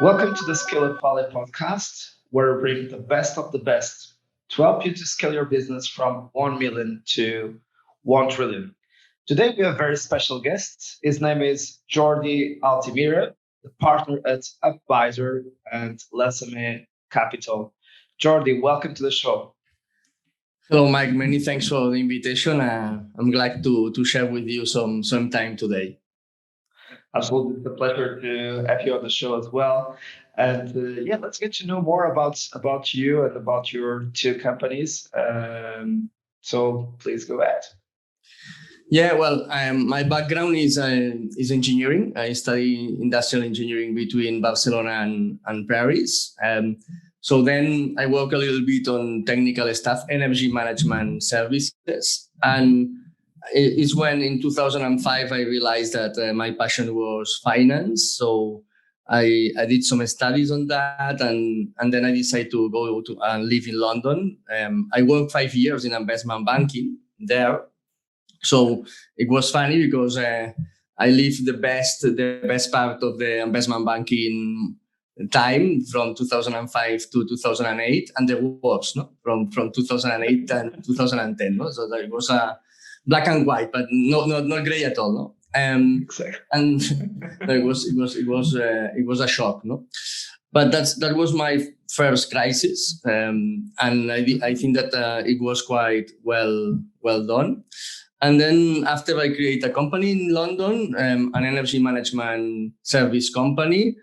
Welcome to the Scale It Valley podcast, where we bring the best of the best to help you to scale your business from 1 million to 1 trillion. Today, we have a very special guest. His name is Jordi Altimira, the partner at UpBizor and Lanzame Capital. Jordi, welcome to the show. Hello, Mike. Many thanks for the invitation. I'm glad to share with you some time today. Absolutely, it's a pleasure to have you on the show as well. And let's get to know more about you and about your two companies. So please go ahead. Yeah, well, my background is engineering. I study industrial engineering between Barcelona and Paris. So then I work a little bit on technical stuff, energy management services. And it's when in 2005, I realized that my passion was finance. So I did some studies on that. And then I decided to go to live in London. I worked 5 years in investment banking there. So it was funny because I lived the best part of the investment banking time from 2005 to 2008, and the worst, from 2008 and 2010. So it was a black and white, but not gray at all. Exactly. And it was a shock. But that was my first crisis, and I think that it was quite well done. And then after I create a company in London, an energy management service company,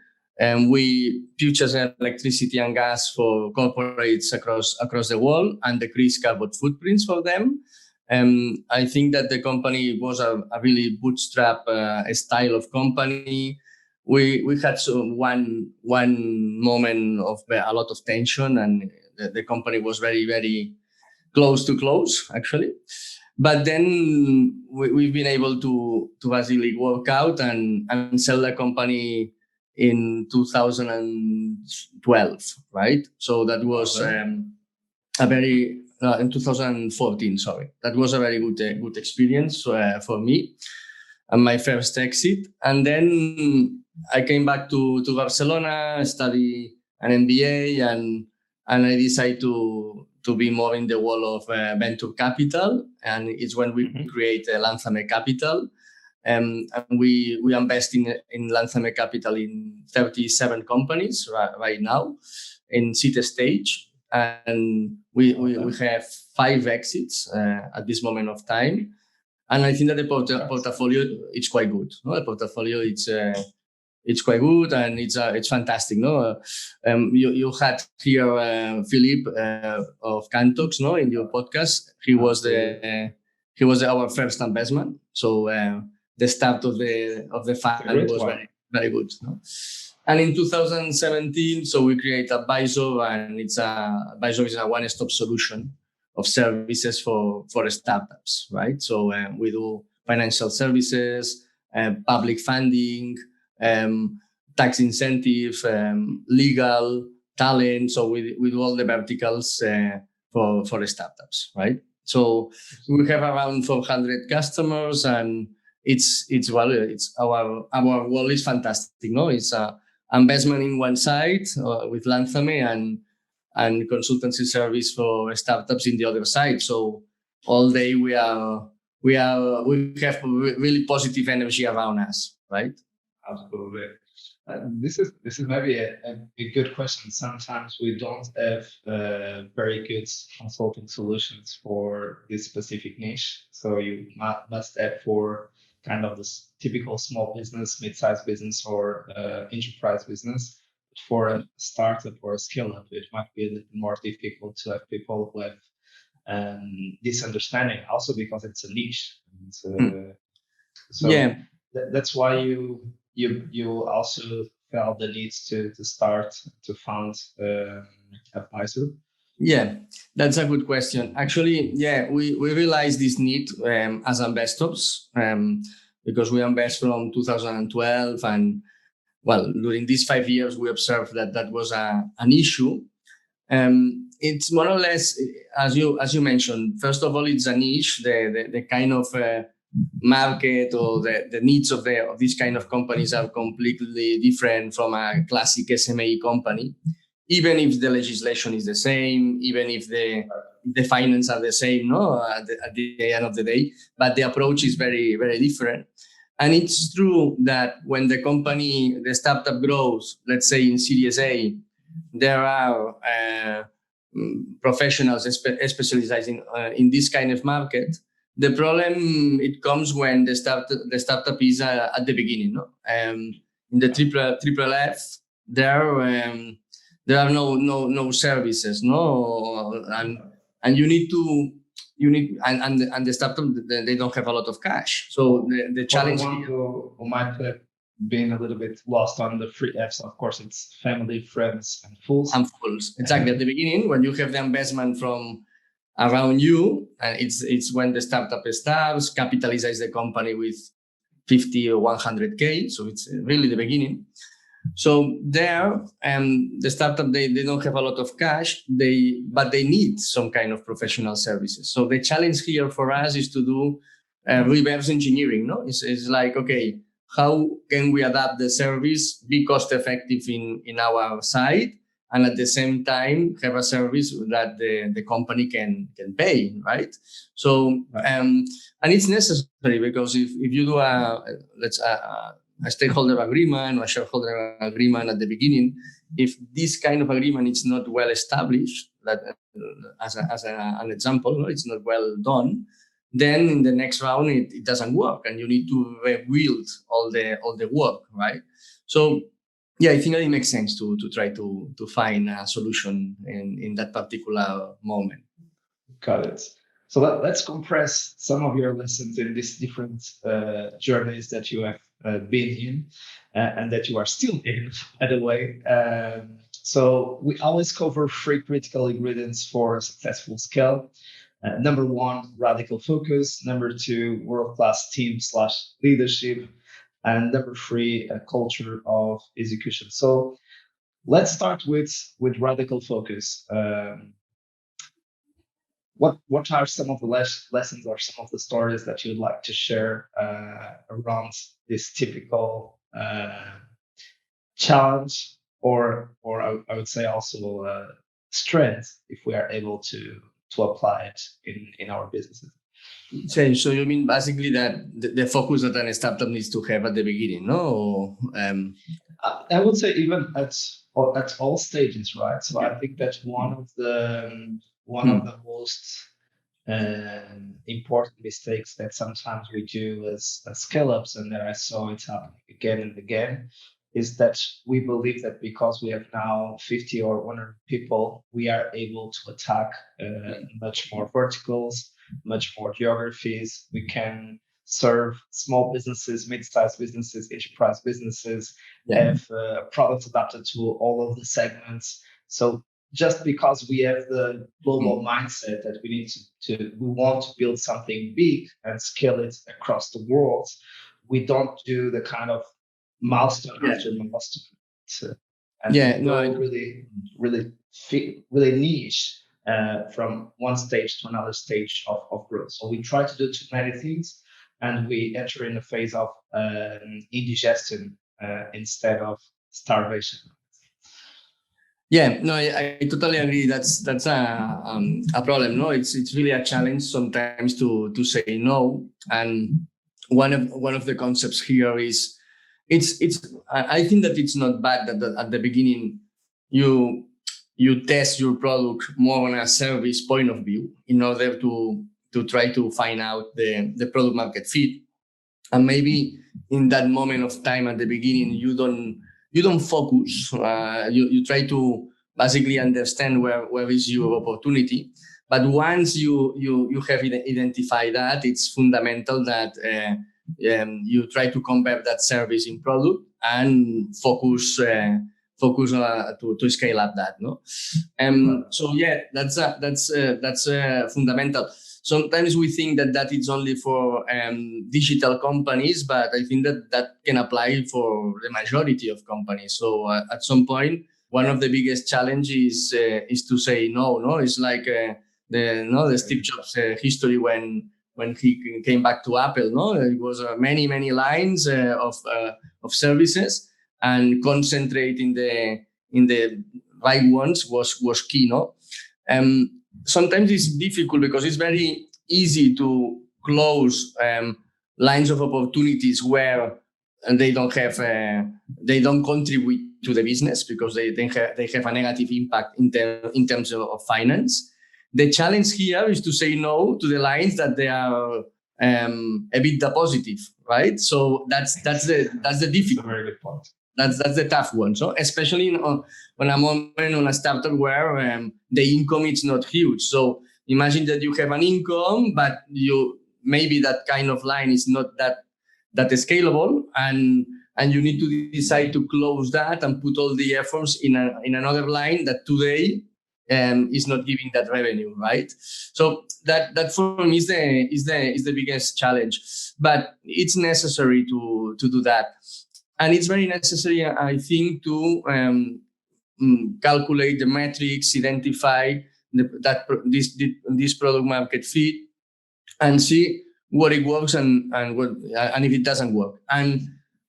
we purchase electricity and gas for corporates across the world and decrease carbon footprints for them. I think that the company was a really bootstrap style of company. We had one moment of a lot of tension, and the company was very, very close to close, actually. But then we've been able to basically work out and sell the company in 2012, right? So that was in 2014, sorry. That was a very good experience for me and my first exit. And then I came back to Barcelona, study an MBA, and I decided to be more in the world of venture capital. And it's when we create Lanzame Capital. And we invest in Lanzame Capital in 37 companies right now in seed stage. And we have 5 exits at this moment of time. And I think that the portfolio is quite good. The portfolio it's quite good, and it's fantastic. You had here Philip of Cantox, in your podcast. He was our first investment. So the start of the fund was very, very good. And in 2017, so we create UpBizor, and UpBizor is a one-stop solution of services for startups, right? So we do financial services, public funding, tax incentive, legal, talent. So we do all the verticals for startups, right? So we have around 400 customers, and it's our world is fantastic. It's a investment in one side with Lanzame and consultancy service for startups in the other side. So all day we have really positive energy around us, right? Absolutely. This is maybe a good question. Sometimes we don't have very good consulting solutions for this specific niche. So you must have for kind of this typical small business, mid-sized business, or enterprise business. But for a startup or a scale-up, it might be a little more difficult to have people who have this understanding, also because it's a niche. That's why you also felt the need to found UpBizor. Yeah, that's a good question. Actually, we realized this need as investors because we invest from 2012, and during these 5 years we observed that was an issue. It's more or less as you mentioned. First of all, it's a niche. The kind of market or the needs of these kind of companies are completely different from a classic SME company, even if the legislation is the same, even if the finance are the same, no, at the end of the day, but the approach is very, very different. And it's true that when the startup grows, let's say in Series A, there are professionals specializing in this kind of market. The problem, it comes when the startup is at the beginning. No? In the triple F, there are no services, no, and you need and the startup, they don't have a lot of cash. So the challenge. For the one who might have been a little bit lost on the three F's, of course, it's family, friends, and fools. And fools, exactly. At the beginning, when you have the investment from around you, and it's when the startup starts, capitalizes the company with 50 or 100K. So it's really the beginning. So there, the startup, they don't have a lot of cash, but they need some kind of professional services. So the challenge here for us is to do reverse engineering. No, it's like, okay, how can we adapt the service, be cost effective in our side, and at the same time have a service that the company can pay, right? So and it's necessary, because if you do a stakeholder agreement or a shareholder agreement at the beginning, if this kind of agreement is not well established, that as an example, no, it's not well done, then in the next round it doesn't work, and you need to rebuild all the work, right? So yeah, I think it makes sense to try to find a solution in that particular moment. Got it. So let's compress some of your lessons in these different journeys that you have been in and that you are still in, by the way. So we always cover 3 critical ingredients for a successful scale. Number 1, radical focus. Number 2, world-class team/leadership. And number 3, a culture of execution. So let's start with radical focus. What are some of the lessons or some of the stories that you'd like to share around this typical challenge, or I would say also strength, if we are able to apply it in our businesses? So you mean basically that the focus that a startup needs to have at the beginning, no? I would say even at all stages, right? So I think that one of the most important mistakes that sometimes we do as scale-ups, and that I saw it happen again and again, is that we believe that because we have now 50 or 100 people, we are able to attack much more verticals, much more geographies. We can serve small businesses, mid-sized businesses, enterprise businesses, have products adapted to all of the segments. So just because we have the global mindset that we need we want to build something big and scale it across the world, we don't do the kind of milestone after milestone. Really niche from one stage to another stage of growth. So we try to do too many things, and we enter in a phase of indigestion instead of starvation. Yeah, no, I totally agree. That's a problem. No, it's really a challenge sometimes to say no. And one of the concepts here is I think that it's not bad that at the beginning you test your product more on a service point of view in order to try to find out the product market fit. And maybe in that moment of time at the beginning, you don't focus. You try to basically understand where is your opportunity. But once you have identified that, it's fundamental that you try to convert that service in product and focus to scale up that. No, so yeah, that's fundamental. Sometimes we think that it's only for digital companies, but I think that can apply for the majority of companies. So at some point, one of the biggest challenges is to say no. No, it's like the Steve Jobs history when when he came back to Apple. No, it was many lines of services, and concentrate in the right ones was key. No, sometimes it's difficult because it's very easy to close lines of opportunities where they don't have they don't contribute to the business because they have a negative impact in terms of finance. The challenge here is to say no to the lines that they are EBITDA positive, right? So that's the difficult. Very good point. That's the tough one. So especially on a moment on a startup where the income is not huge. So imagine that you have an income, but maybe that kind of line is not that scalable, and you need to decide to close that and put all the efforts in another line that today is not giving that revenue, right? So that for me is the biggest challenge, but it's necessary to do that, and it's very necessary, I think, to calculate the metrics, identify this product market fit, and see what it works and if it doesn't work, and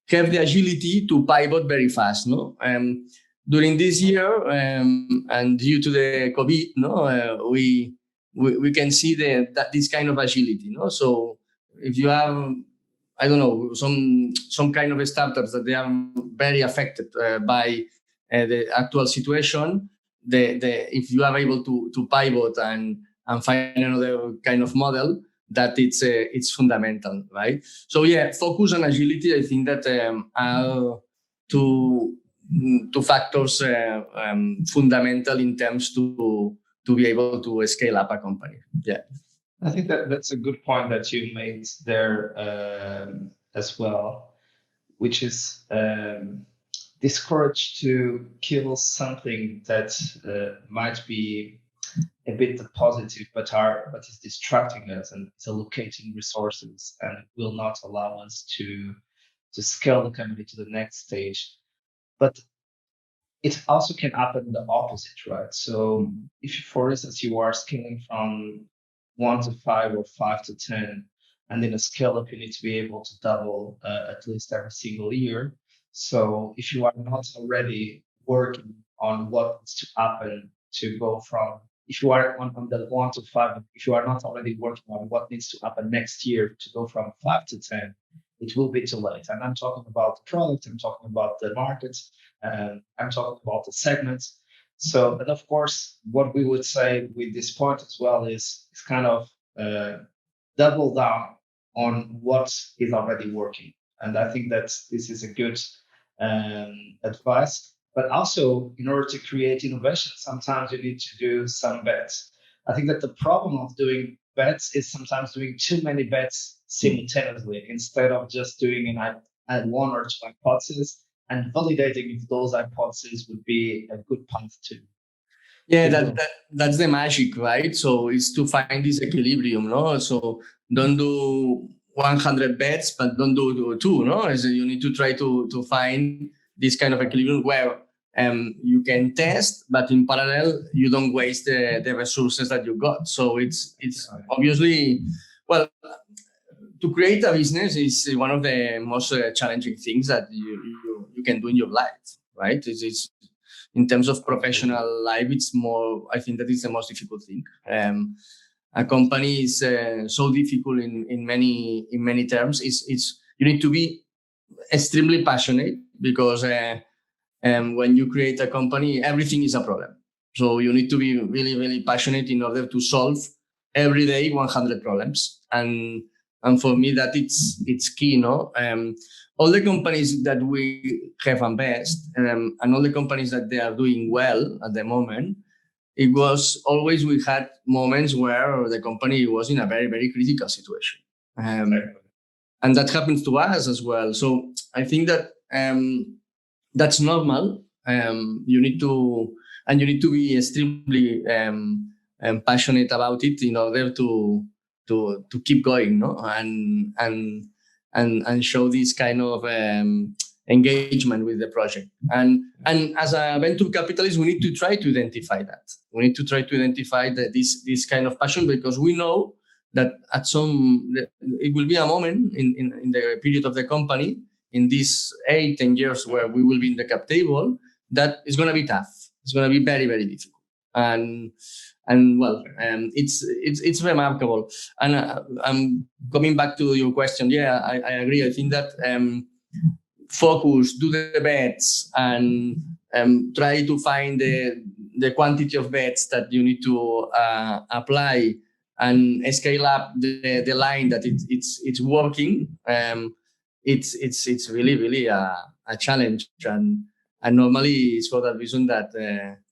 have the agility to pivot very fast. No, during this year and due to the COVID, no, we can see that this kind of agility. No, so if you have, I don't know, some kind of startups that they are very affected by the actual situation, if you are able to pivot and find another kind of model, that it's fundamental, right? So yeah, focus on agility. I think that are two factors fundamental in terms to be able to scale up a company. Yeah, I think that's a good point that you made there as well, which is this courage to kill something that might be a bit positive, but is distracting us and it's allocating resources and will not allow us to scale the company to the next stage. But it also can happen the opposite, right? So if, for instance, you are scaling from 1 to 5 or 5 to 10, and in a scale up, you need to be able to double at least every single year. So if you are not already working on what needs to happen to go from, if you are on the 1 to 5, if you are not already working on what needs to happen next year to go from 5 to 10, it will be too late. And I'm talking about the product, I'm talking about the markets, I'm talking about the segments. So, and of course, what we would say with this point as well is kind of double down on what is already working. And I think that this is a good advice. But also, in order to create innovation, sometimes you need to do some bets. I think that the problem of doing bets is sometimes doing too many bets simultaneously instead of just doing one or two hypotheses and validating if those hypotheses would be a good path to. Yeah, that's the magic, right? So it's to find this equilibrium, no? So don't do 100 bets, but don't do 2, no? So you need to try to find this kind of equilibrium where you can test, but in parallel, you don't waste the resources that you got. So it's obviously, well, to create a business is one of the most challenging things that you can do in your life, right? It's in terms of professional life, it's more, I think that is the most difficult thing. A company is so difficult in many terms. It's you need to be extremely passionate because when you create a company, everything is a problem. So you need to be really, really passionate in order to solve every day 100 problems. And for me, that it's key, no? All the companies that we have invest and all the companies that they are doing well at the moment, it was always we had moments where the company was in a very, very critical situation. And that happens to us as well. So I think that that's normal. You need to be extremely passionate about it in order to keep going, no? And show this kind of engagement with the project. And as a venture capitalist, we need to try to identify that. We need to try to identify this kind of passion because we know that it will be a moment in the period of the company in these 8-10 years where we will be in the cap table that is going to be tough. It's going to be very, very difficult. And well, it's remarkable. And I'm coming back to your question. Yeah, I agree. I think that focus, do the bets, and try to find the quantity of bets that you need to apply and scale up the line that it's working. It's really, really a challenge, and normally it's for that reason that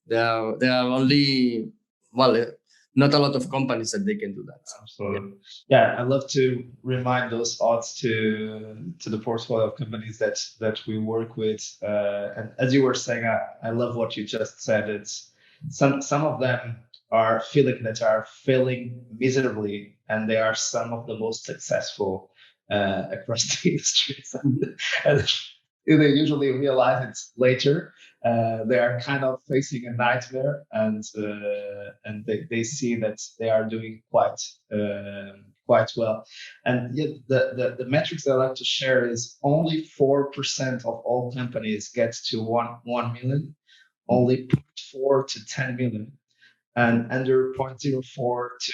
there are only not a lot of companies that they can do that. Absolutely. Yeah, I love to remind those odds to the portfolio of companies that we work with. And as you were saying, I love what you just said. It's some of them are feeling that are failing miserably, and they are some of the most successful across the industries. And they usually realize it later. They are kind of facing a nightmare, and they see that they are doing quite well. And yet the metrics that I like to share is only 4% of all companies get to 1 million, only 0.4 to 10 million, and under 0.04 to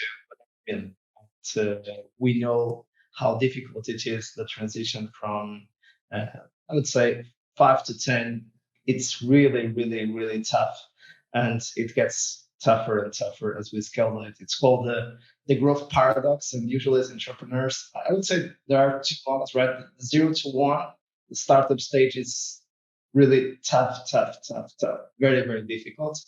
1 million. So we know how difficult it is, the transition from I would say 5 to 10. It's really, really, really tough, and it gets tougher and tougher as we scale it. It's called the growth paradox, and usually as entrepreneurs, I would say there are two models, right? 0 to 1, the startup stage is really tough, very, very difficult.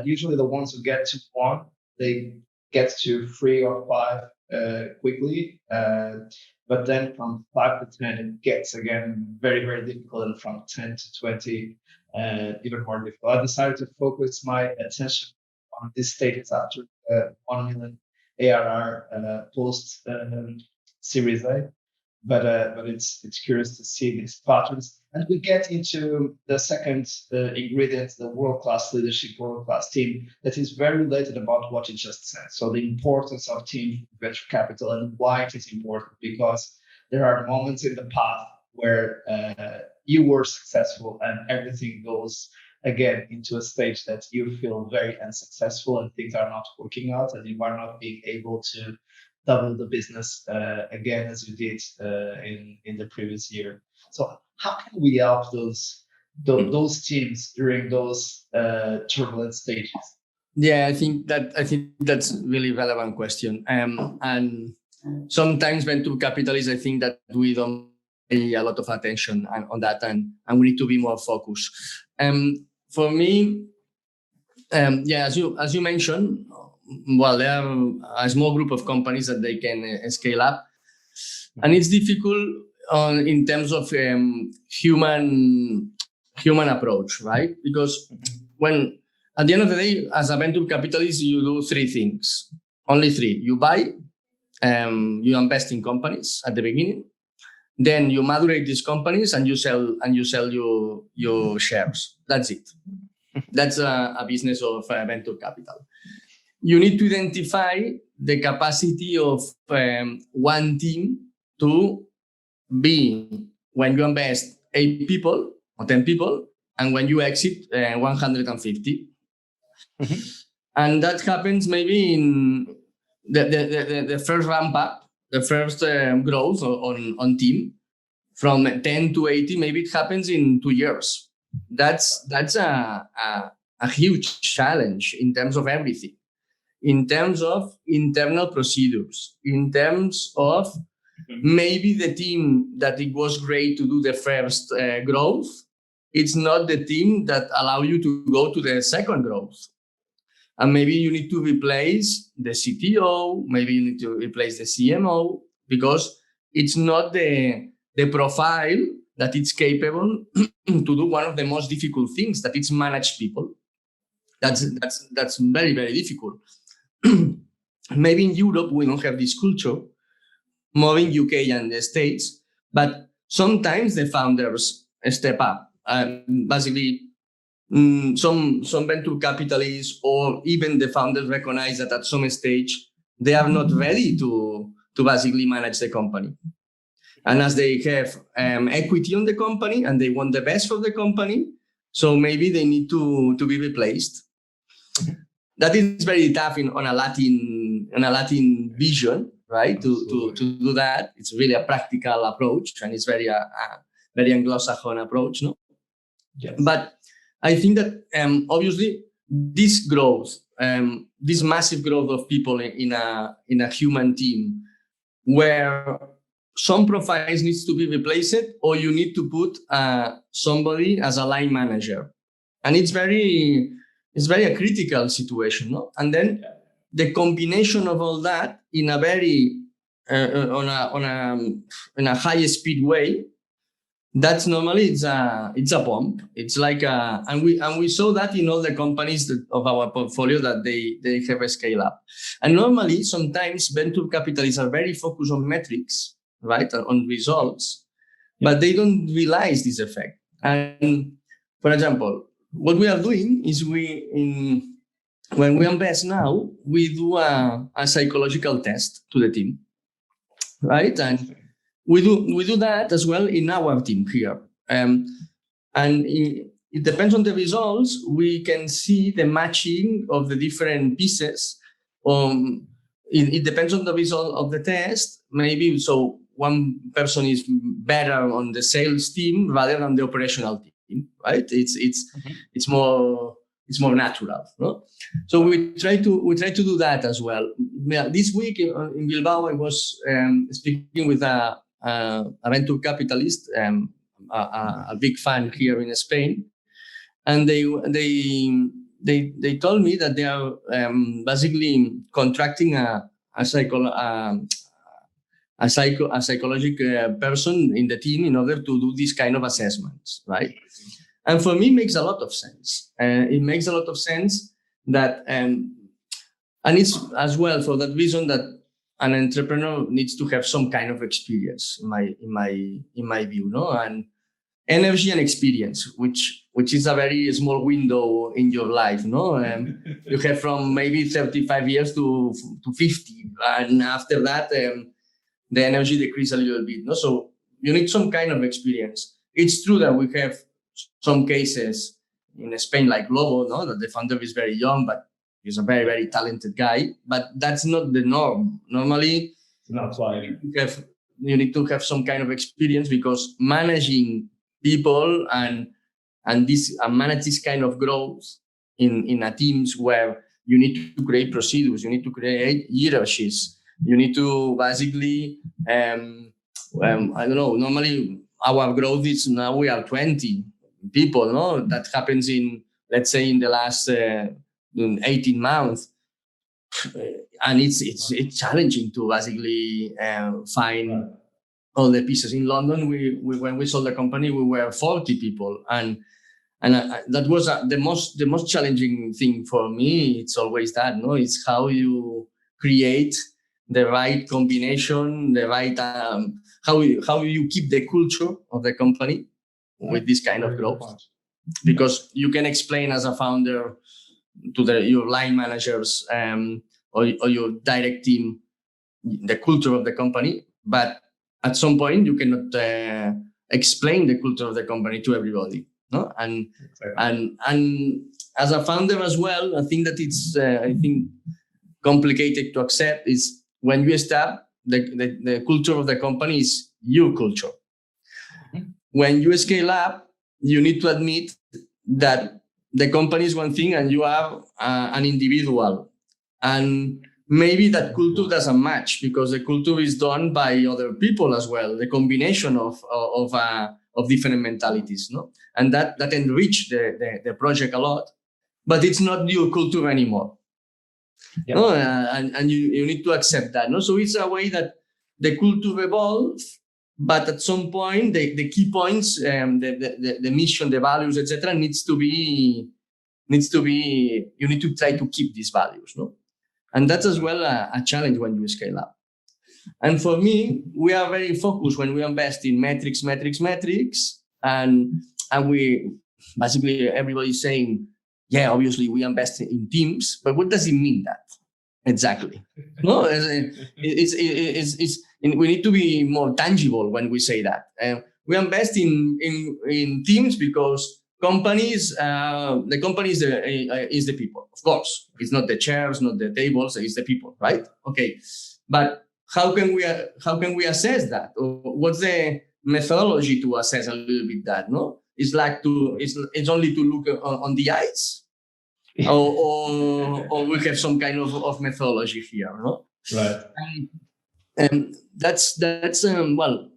Usually the ones who get to 1, they get to 3 or 5 quickly. But then from 5 to 10, it gets again very, very difficult, and from 10 to 20, even more difficult. I decided to focus my attention on this stages after 1 million ARR post Series A. But it's curious to see these patterns, and we get into the second ingredient, the world-class leadership, world-class team, that is very related about what you just said. So the importance of team venture capital and why it is important, because there are moments in the path where you were successful and everything goes again into a stage that you feel very unsuccessful and things are not working out, and you are not being able to double the business again as you did in the previous year. So how can we help those teams during those turbulent stages? Yeah, I think that's really relevant question. And sometimes venture capitalists, I think that we don't pay a lot of attention on that, and we need to be more focused. For me, as you mentioned, well, there are a small group of companies that they can scale up, and it's difficult in terms of human approach, right? Because when at the end of the day, as a venture capitalist, you do 3 things, only 3. You buy, you invest in companies at the beginning, then you moderate these companies, and you sell your shares. That's it. That's a business of venture capital. You need to identify the capacity of one team to be, when you invest, 8 people or 10 people, and when you exit, 150. Mm-hmm. And that happens maybe in the first ramp up, the first growth on team, from 10 to 80. Maybe it happens in 2 years. That's a huge challenge in terms of everything. In terms of internal procedures, in terms of maybe the team that it was great to do the first growth, it's not the team that allow you to go to the second growth. And maybe you need to replace the CTO, maybe you need to replace the CMO, because it's not the profile that it's capable to do one of the most difficult things, that it's manage people. That's very, very difficult. Maybe in Europe, we don't have this culture, more in UK and the States, but sometimes the founders step up. Basically, some venture capitalists or even the founders recognize that at some stage they are not ready to basically manage the company. And as they have equity on the company and they want the best for the company, so maybe they need to be replaced. That is very tough on a Latin vision, right? To do that, it's really a practical approach, and it's very very Anglo-Saxon approach, no? Yes. But I think that obviously this growth, this massive growth of people in a human team, where some profiles needs to be replaced, or you need to put somebody as a line manager, and it's very a critical situation, no? And then the combination of all that in a very in a high speed way, that's normally it's a pump. It's like and we saw that in all the companies of our portfolio that they have a scale up. And normally sometimes venture capitalists are very focused on metrics, right, on results, but they don't realize this effect. And for example, what we are doing is when we invest now, we do a psychological test to the team, right? And we do that as well in our team here. And it depends on the results. We can see the matching of the different pieces. It depends on the result of the test. Maybe so one person is better on the sales team rather than the operational team, right? It's more natural, no? So we try to do that as well. This week in Bilbao, I was speaking with a venture capitalist, a big fan here in Spain, and they told me that they are basically contracting a psychological person in the team in order to do these kind of assessments, right? And for me, it makes a lot of sense. It makes a lot of sense that, and it's as well for that reason that an entrepreneur needs to have some kind of experience, in my view, no? And energy and experience, which is a very small window in your life, no? You have from maybe 35 years to 50, and after that, the energy decreases a little bit, no? So you need some kind of experience. It's true that we have some cases in Spain, like Lobo, no, that the founder is very young, but he's a very, very talented guy. But that's not the norm. Normally, not like you need to have some kind of experience, because managing people and manage this kind of growth in a teams where you need to create procedures, you need to create hierarchies, you need to basically I don't know. Normally, our growth is now we are 20 people, no? That happens in, let's say, in the last 18 months, and it's challenging to basically find all the pieces. In London, we when we sold the company, we were 40 people, and that was the most challenging thing for me. It's always that, no? It's how you create the right combination, the right how you keep the culture of the company with this kind of growth. Because you can explain as a founder to your line managers or your direct team the culture of the company, but at some point you cannot explain the culture of the company to everybody, no? And as a founder as well, I think that it's complicated to accept is when you start the culture of the company is your culture. When you scale up, you need to admit that the company is one thing and you are an individual. And maybe that culture doesn't match because the culture is done by other people as well, the combination of different mentalities, no? And that enrich the project a lot, but it's not your culture anymore. Yeah. No? And you need to accept that, no? So it's a way that the culture evolves, but at some point the key points, the mission, the values, etc., needs to be. You need to try to keep these values, no? And that's as well a challenge when you scale up. And for me, we are very focused when we invest in metrics, and we basically everybody's saying, yeah, obviously we invest in teams, but what does it mean that? Exactly. No, we need to be more tangible when we say that. We invest in teams because companies, the company is the people. Of course, it's not the chairs, not the tables, it's the people, right? Okay, but how can we assess that? Or what's the methodology to assess a little bit that? No, it's only to look on the eyes, or we have some kind of methodology here, no? Right. And that's well,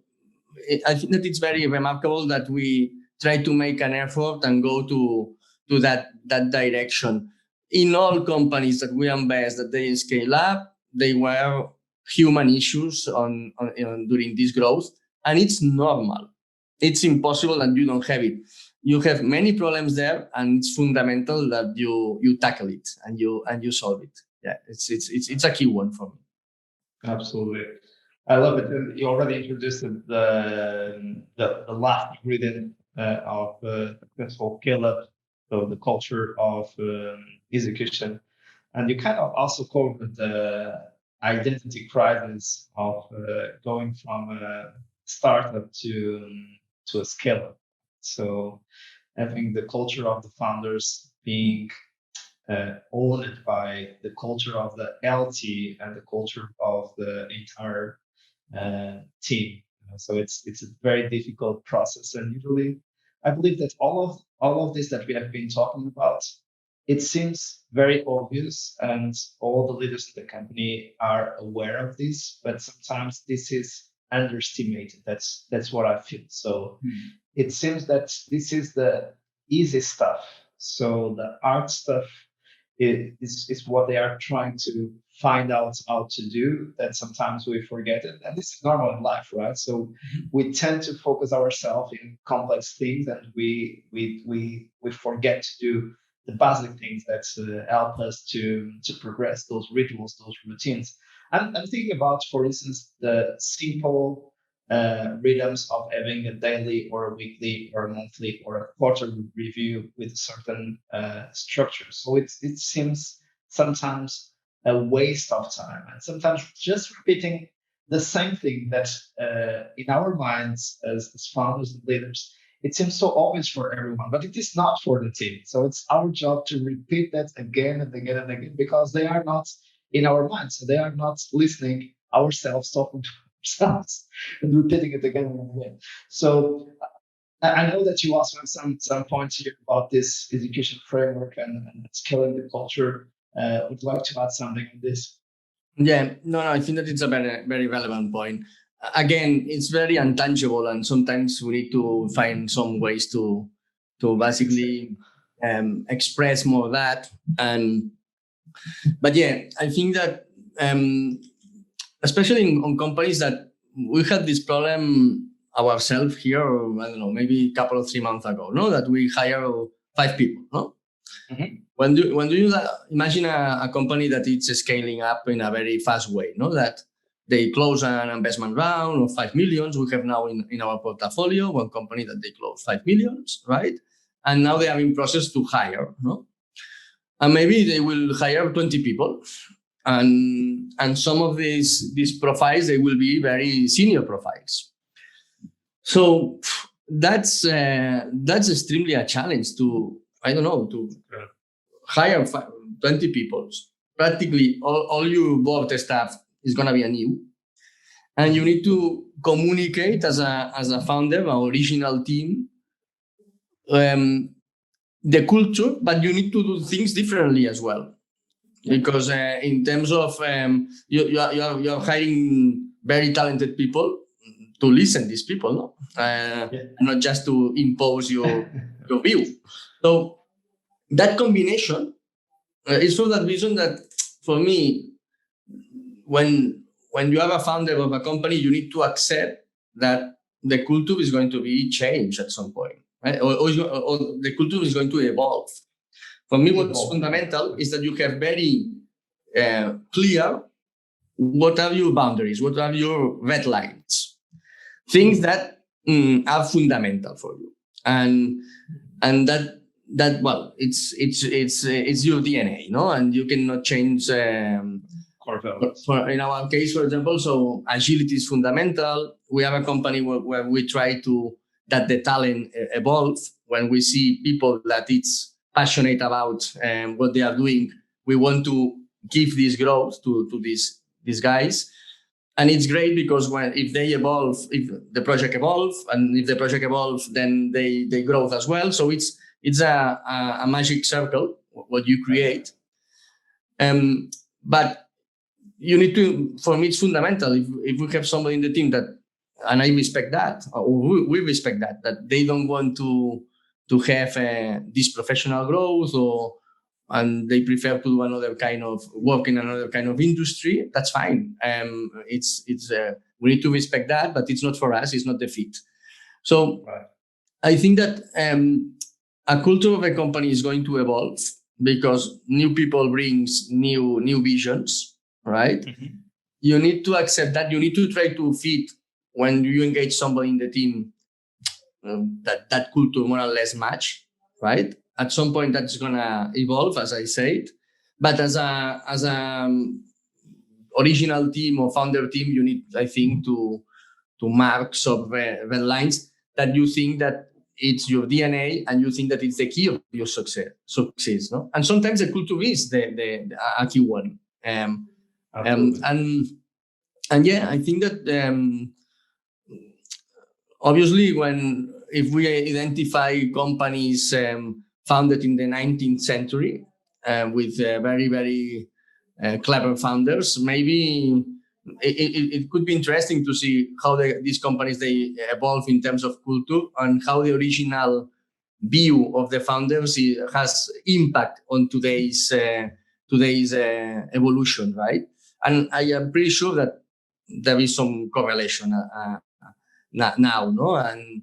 I think that it's very remarkable that we try to make an effort and go to that direction. In all companies that we invest, that they scale up, they were human issues during this growth, and it's normal. It's impossible that you don't have it. You have many problems there, and it's fundamental that you tackle it and you solve it. Yeah, it's a key one for me. Absolutely. I love it. And you already introduced the last ingredient of successful scale-up, so the culture of execution. And you kind of also covered the identity crisis of going from a startup to a scale-up. So having the culture of the founders being owned by the culture of the LT and the culture of the entire team. So it's a very difficult process, and usually, I believe that all of this that we have been talking about, it seems very obvious, and all the leaders in the company are aware of this, but sometimes this is underestimated. That's what I feel. So it seems that this is the easy stuff. So the art stuff is what they are trying to find out how to do, that sometimes we forget it. And this is normal in life, right? So we tend to focus ourselves in complex things, and we forget to do the basic things that help us to progress, those rituals, those routines. I'm thinking about, for instance, the simple rhythms of having a daily or a weekly or a monthly or a quarterly review with certain structure. So it seems sometimes a waste of time, and sometimes just repeating the same thing that in our minds as founders and leaders, it seems so obvious for everyone, but it is not for the team. So it's our job to repeat that again and again and again, because they are not in our minds. So they are not listening ourselves talking to ourselves and repeating it again and again. So I know that you also have some points here about this education framework and scaling the culture. Would like to add something on this? Yeah, no, I think that it's a very, very relevant point. Again, it's very intangible, and sometimes we need to find some ways to basically express more of that. But yeah, I think that especially on companies that we had this problem ourselves here, I don't know, maybe a couple of 3 months ago, no, that we hire 5 people, no. Mm-hmm. When do you imagine a company that it's scaling up in a very fast way, no? That they close an investment round of 5 million. We have now in our portfolio one company that they close 5 million, right? And now they are in process to hire, no? And maybe they will hire 20 people, and some of these profiles, they will be very senior profiles. So that's extremely a challenge to, I don't know, to hire 20 people. Practically all your board staff is going to be new. And you need to communicate as a founder, our original team, the culture, but you need to do things differently as well. Because in terms of you're hiring very talented people to listen to these people, no? Not just to impose your view. So that combination is for that reason that, for me, when you are a founder of a company, you need to accept that the culture is going to be changed at some point, right? Or the culture is going to evolve. For me, what's fundamental is that you have very clear what are your boundaries, what are your red lines, things that are fundamental for you, and that, well, it's your DNA, no, and you cannot change. Core values. In our case, for example, so agility is fundamental. We have a company where we try to that the talent evolve. When we see people that it's passionate about what they are doing, we want to give this growth to these guys. And it's great because if they evolve, if the project evolves, and if the project evolves, then they grow as well. So it's a magic circle what you create. But you need to, for me, it's fundamental. If we have somebody in the team that, and I respect that, or we respect that they don't want to have this professional growth, and they prefer to do another kind of work in another kind of industry, that's fine. It's we need to respect that, but it's not for us. It's not the fit. So right. I think that a culture of a company is going to evolve because new people brings new visions. Right? Mm-hmm. You need to accept that. You need to try to fit when you engage somebody in the team that culture more or less match. Right? At some point, that's gonna evolve, as I said. But as a original team or founder team, you need, I think, to mark some red lines that you think that it's your DNA and you think that it's the key of your success. No? And sometimes the culture is the a key one. And yeah, I think that obviously if we identify companies founded in the 19th century with very, very clever founders, maybe it could be interesting to see how these companies they evolve in terms of culture and how the original view of the founders has impact on today's evolution, right? And I am pretty sure that there is some correlation now, no? And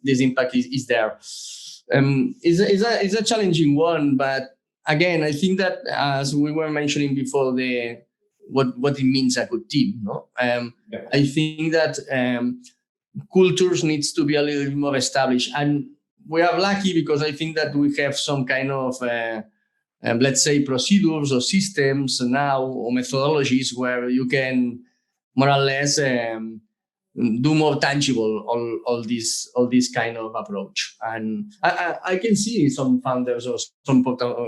this impact is there. It's a challenging one, but again, I think that as we were mentioning before, what it means a good team, no? I think that cultures needs to be a little bit more established, and we are lucky because I think that we have some kind of let's say procedures or systems now or methodologies where you can more or less do more tangible all this kind of approach. And I can see some founders or some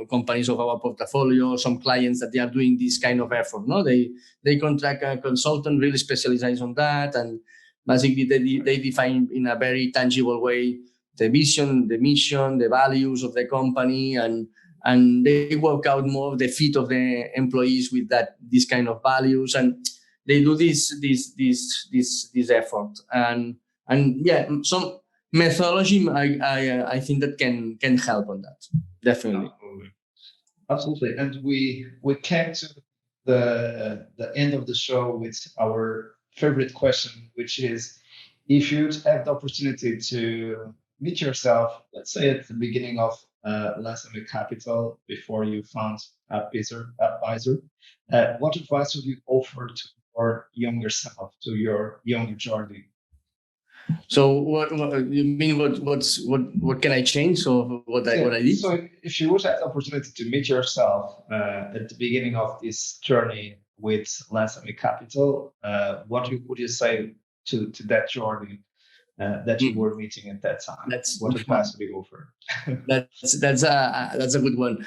companies of our portfolio, some clients that they are doing this kind of effort. No, they contract a consultant really specialized on that, and basically they define in a very tangible way the vision, the mission, the values of the company, and they work out more the fit of the employees with this kind of values, and they do this effort, and yeah, some methodology I think that can help on that, definitely. Absolutely. And we came to the end of the show with our favorite question, which is, if you'd have the opportunity to meet yourself, let's say at the beginning of Lanzame Capital, before you found UpBizor, what advice would you offer to your younger self, to your younger Jordi? So what you mean? What can I change? Or what I did? So if you would have the opportunity to meet yourself at the beginning of this journey with Lanzame Capital, what would you say to that Jordi that you were meeting at that time? What advice would you offer? That's a good one.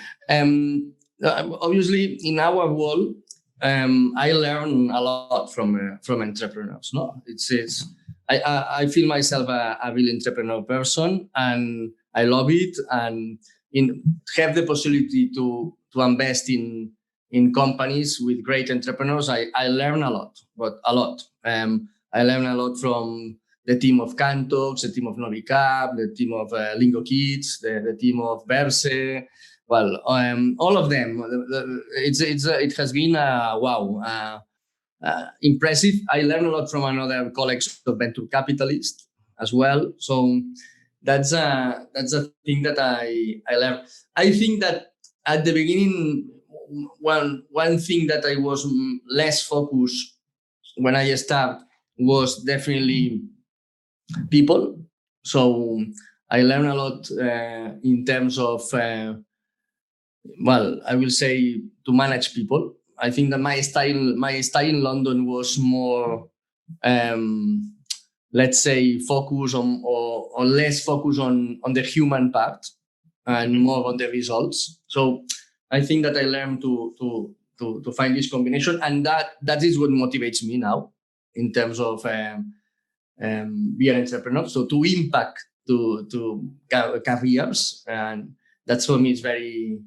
Obviously, in our world, I learn a lot from entrepreneurs. No, I feel myself a real entrepreneur person, and I love it. And have the possibility to invest in companies with great entrepreneurs, I learn a lot. I learn a lot from the team of Cantox, the team of Novicap, the team of Lingo Kids, the team of Verse. Well, all of them. It has been impressive. I learned a lot from another colleagues of venture capitalists as well. So that's a thing that I learned. I think that at the beginning, one thing that I was less focused when I started was definitely people. So I learned a lot in terms of, I will say, to manage people. I think that my style in London was more, let's say, focus on or less focus on the human part and more on the results. So I think that I learned to find this combination, and that is what motivates me now in terms of be an entrepreneur. So to impact to careers, and that's for me it's very,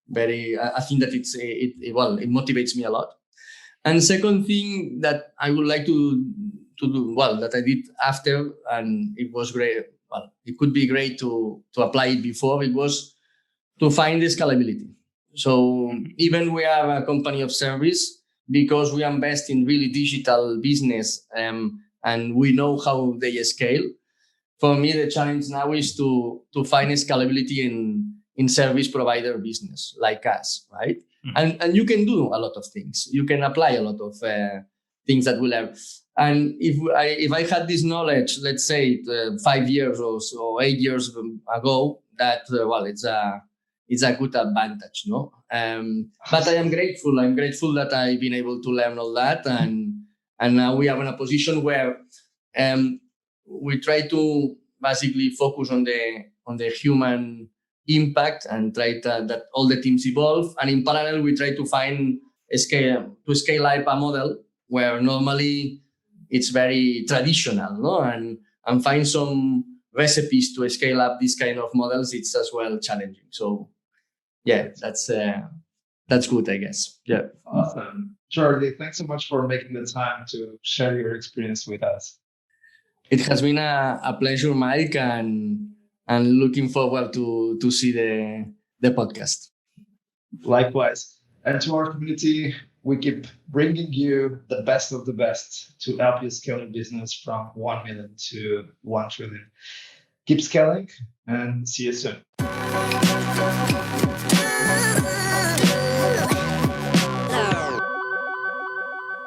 very. I think that it motivates me a lot. And second thing that I would like to do, that I did after, and it was great. Well, it could be great to apply it before. It was to find the scalability. So even we are a company of service, because we invest in really digital business, and we know how they scale. For me, the challenge now is to find scalability in service provider business like us, right? And you can do a lot of things. You can apply a lot of things that will have. And if I had this knowledge, let's say 5 years or so, 8 years ago, that it's a good advantage, no? But I am grateful. I'm grateful that I've been able to learn all that, and now we are in a position where we try to basically focus on the human impact and try that all the teams evolve, and in parallel we try to find scale up a model where normally it's very traditional, no, and find some recipes to scale up these kind of models. It's as well challenging. So yeah, that's good, I guess. Yeah. Awesome. Jordi, thanks so much for making the time to share your experience with us. It has been a pleasure, Mike, and looking forward to see the podcast. Likewise. And to our community, we keep bringing you the best of the best to help you scale your business from 1 million to 1 trillion. Keep scaling and see you soon.